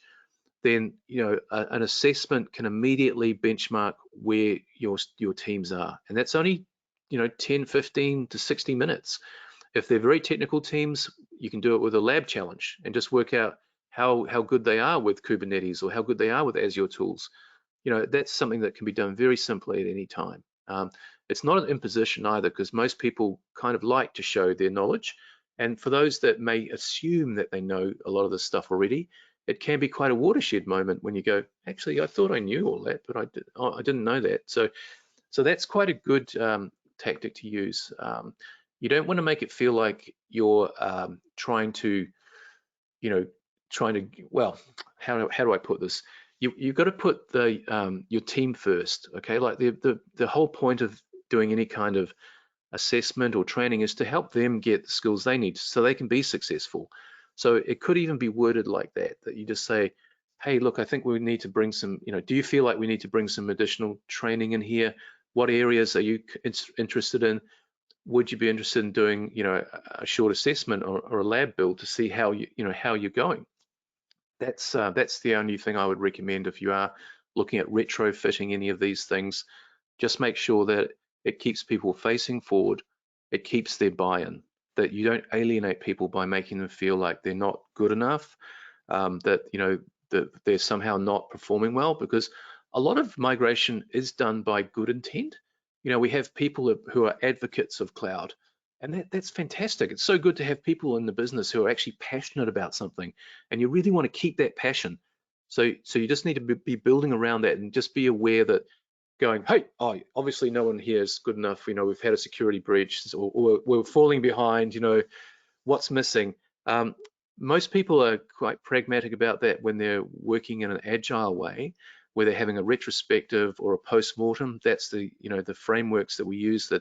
then, an assessment can immediately benchmark where your teams are. And that's only, 10, 15 to 60 minutes. If they're very technical teams, you can do it with a lab challenge and just work out how good they are with Kubernetes, or how good they are with Azure tools. That's something that can be done very simply at any time. It's not an imposition either, because most people kind of like to show their knowledge. And for those that may assume that they know a lot of this stuff already, it can be quite a watershed moment when you go, actually, I thought I knew all that, but I didn't know that. So that's quite a good tactic to use. You don't want to make it feel like you're trying to, well, how do I put this? You've got to put your team first, okay? Like the whole point of doing any kind of assessment or training is to help them get the skills they need so they can be successful. So it could even be worded like that you just say, hey, look, I think we need to bring some, do you feel like we need to bring some additional training in here? What areas are you interested in? Would you be interested in doing, a short assessment or a lab build to see how how you're going? That's the only thing I would recommend if you are looking at retrofitting any of these things. Just make sure that it keeps people facing forward, it keeps their buy-in, that you don't alienate people by making them feel like they're not good enough, that that they're somehow not performing well, because a lot of migration is done by good intent. You know, we have people who are advocates of cloud, and that's fantastic. It's so good to have people in the business who are actually passionate about something, and you really want to keep that passion. So you just need to be building around that, and just be aware that going, hey, oh, obviously no one here is good enough. You know, we've had a security breach, or we're falling behind. You know, what's missing? Most people are quite pragmatic about that when they're working in an agile way, where they're having a retrospective or a post-mortem. That's the, you know, the frameworks that we use.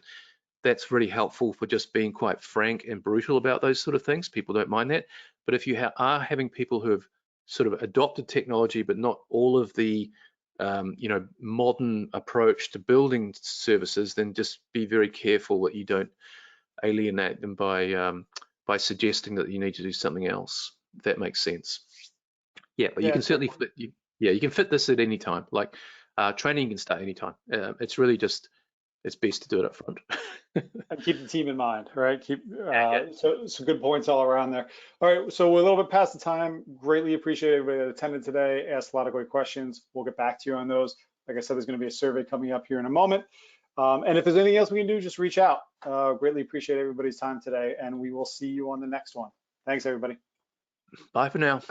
That's really helpful for just being quite frank and brutal about those sort of things. People don't mind that. But if you are having people who have sort of adopted technology, but not all of the you know, modern approach to building services, then just be very careful that you don't alienate them by suggesting that you need to do something else. If that makes sense. Yeah, but you can certainly fit. Yeah, you can fit this at any time. Like training can start anytime. It's really just, it's best to do it up front. And keep the team in mind, right? So good points all around there. All right, so we're a little bit past the time. Greatly appreciate everybody that attended today. Asked a lot of great questions. We'll get back to you on those. Like I said, there's going to be a survey coming up here in a moment. And if there's anything else we can do, just reach out. Greatly appreciate everybody's time today, and we will see you on the next one. Thanks, everybody. Bye for now.